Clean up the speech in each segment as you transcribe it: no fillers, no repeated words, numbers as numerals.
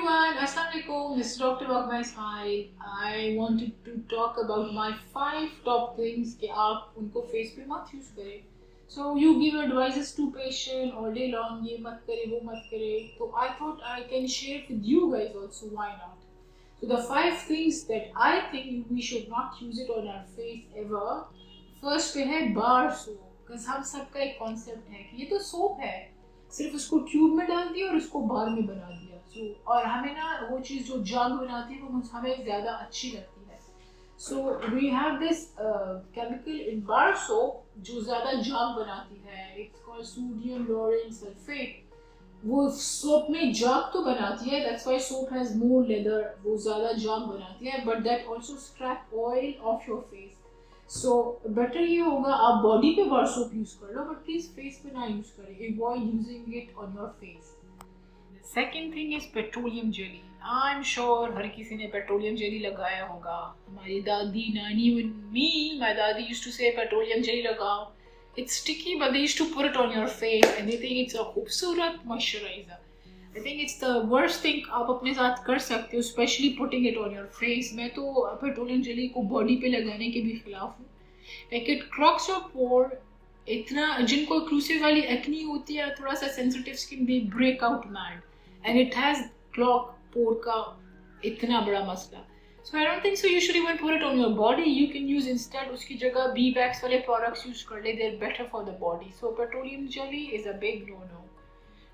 everyone, Assalamualaikum. This is Dr. Wagma. Hi. I wanted to talk about my 5 top things कि आप उनको face पे मत use करें. So you give advices to patient all day long, ये मत करे, वो मत करे. So I thought I can share it with you guys also. Why not? So the 5 things that I think we should not use it on our face ever. First पे है bar soap. Because हम सबका एक concept है कि ये तो soap है. सिर्फ उसको ट्यूब में डाल दिया और उसको बार में बना दिया. और हमें ना वो चीज़ जो जग बनाती है वो हमें ज़्यादा अच्छी लगती है. So we have this chemical in bar soap जो ज़्यादा जग बनाती है. It's called sodium lauryl sulphate. वो सोप में जग तो बनाती है, that's why soap has more lather. वो ज़्यादा जग बनाती है, but that also scrap oil off your face. So better ये होगा आप बॉडी पे बार सोप यूज़ कर लो, बट प्लीज़ फेस पे ना यूज़ करें. Avoid using it on your face. Second thing is petroleum jelly. I am sure हर किसी ने पेट्रोलियम जेली लगाया होगा. हमारी दादी, नानी, मी, माय दादी used to say petroleum jelly लगाओ. It's sticky but they used to put it on your face and they think it's a खूबसूरत moisturiser. I think it's the worst thing आप अपने साथ कर सकते हो, specially putting it on your face. मैं तो पेट्रोलियम जेली को बॉडी पे लगाने के भी खिलाफ हूँ. Like it clogs your pore. इतना जिनको एक्लूसिव वाली एक्नी होती है, थोड़ा सा sensitive skin, they break out mad. And it has clog pore का इतना बड़ा मसला. So I don't think so you should even put it on your body. You can use instead उसकी जगह bee wax वाले products use कर ले. They're better for the body. So petroleum jelly is a big no-no.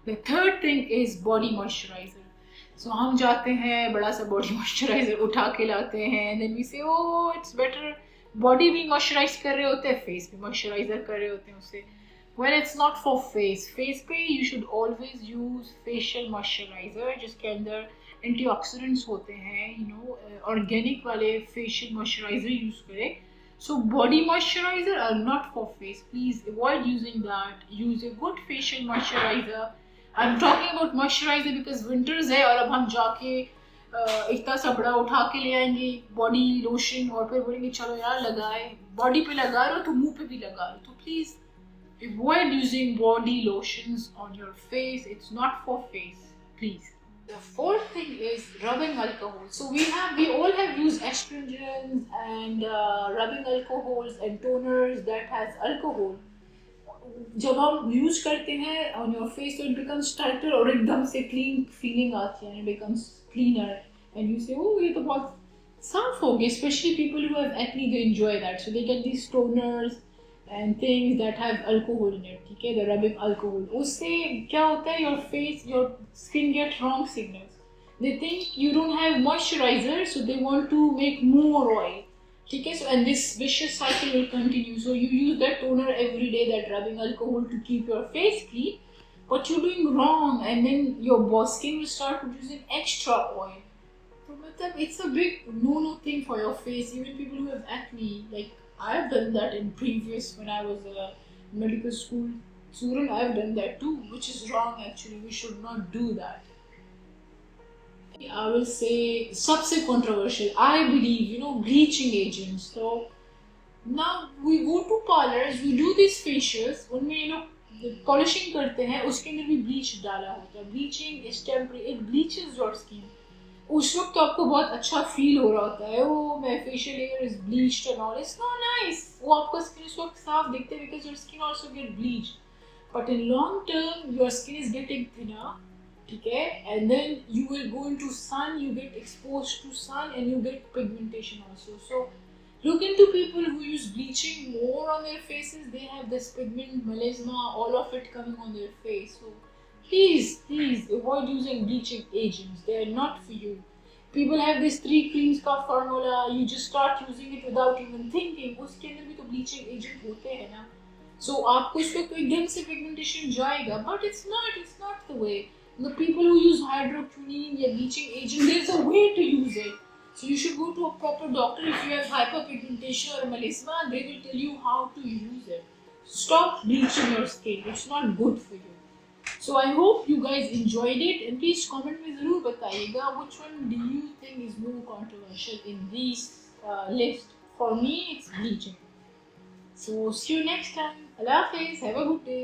The third thing is body moisturizer. So हम जाते हैं बड़ा सा body moisturizer उठा के लाते हैं, and then we say oh it's better. Body भी moisturize कर रहे होते हैं, face भी moisturizer कर रहे होते हैं उससे. Well, it's not for face. Face पे you should always use facial moisturizer जिसके अंदर antioxidants होते हैं, organic वाले facial moisturizer use करें. So body moisturizer are not for face. Please avoid using that. Use a good facial moisturizer. I'm talking about moisturizer because winters है और अब हम जाके इतना सा बड़ा उठा के ले आएंगे body lotion और फिर बोलेंगे चलो यार लगाए. Body पे लगा रहे हो तो मुंह पे भी लगा रहे हो. तो please avoid using body lotions on your face. It's not for face, please. The fourth thing is rubbing alcohol. So we all have used astringents and rubbing alcohols and toners that has alcohol. जब हम use करते हैं on your face, so it becomes tighter और एकदम से clean feeling आती है, and it becomes cleaner. And you say, oh ये तो बहुत साफ हो गया. Especially people who have acne, they enjoy that. So they get these toners and things that have alcohol in it. ठीक है, the rubbing alcohol. उससे क्या होता है, your face, your skin get wrong signals. They think you don't have moisturizer, so they want to make more oil. ठीक है, so and this vicious cycle will continue. So you use that toner every day, that rubbing alcohol to keep your face clean, but you're doing wrong, and then your skin will start producing extra oil. So मतलब it's a big no-no thing for your face. Even people who have acne, like I've done that in previous when I was a medical school student. I've done that too, which is wrong actually. We should not do that. I will say सबसे controversial, I believe, bleaching agents. So now we go to parlors, we do these facials. उनमें polishing करते हैं, उसके अंदर भी bleach डाला होता है. Bleaching is temporary. It bleaches your skin. उस वक्त तो आपको बहुत अच्छा फील हो रहा होता है, वो मैं facial layer is bleached and all. It's not nice. वो आपका स्किन उस वक्त साफ दिखते है because your skin also get bleached, but in long term your skin is getting thinner. ठीक है, and then you will go into sun, you get exposed to sun and you get pigmentation also. So look into people who use bleaching more on their faces. They have this pigment, melasma, all of it coming on their face. So please avoid using bleaching agents. They are not for you. People have this 3 creams का formula. You just start using it without even thinking. उसके अंदर भी तो bleaching agent होते हैं ना. So आपको इस पे एकदम से pigmentation जाएगा, but it's not the way. The people who use hydroquinone या bleaching agent, there's a way to use it. So you should go to a proper doctor if you have hyperpigmentation or melasma. They will tell you how to use it. Stop bleaching your skin. It's not good for you. So I hope you guys enjoyed it, and please comment में ज़रूर बताइएगा which one do you think is more controversial in this list. For me, it's bleaching. So see you next time. Allah Hafiz. Have a good day.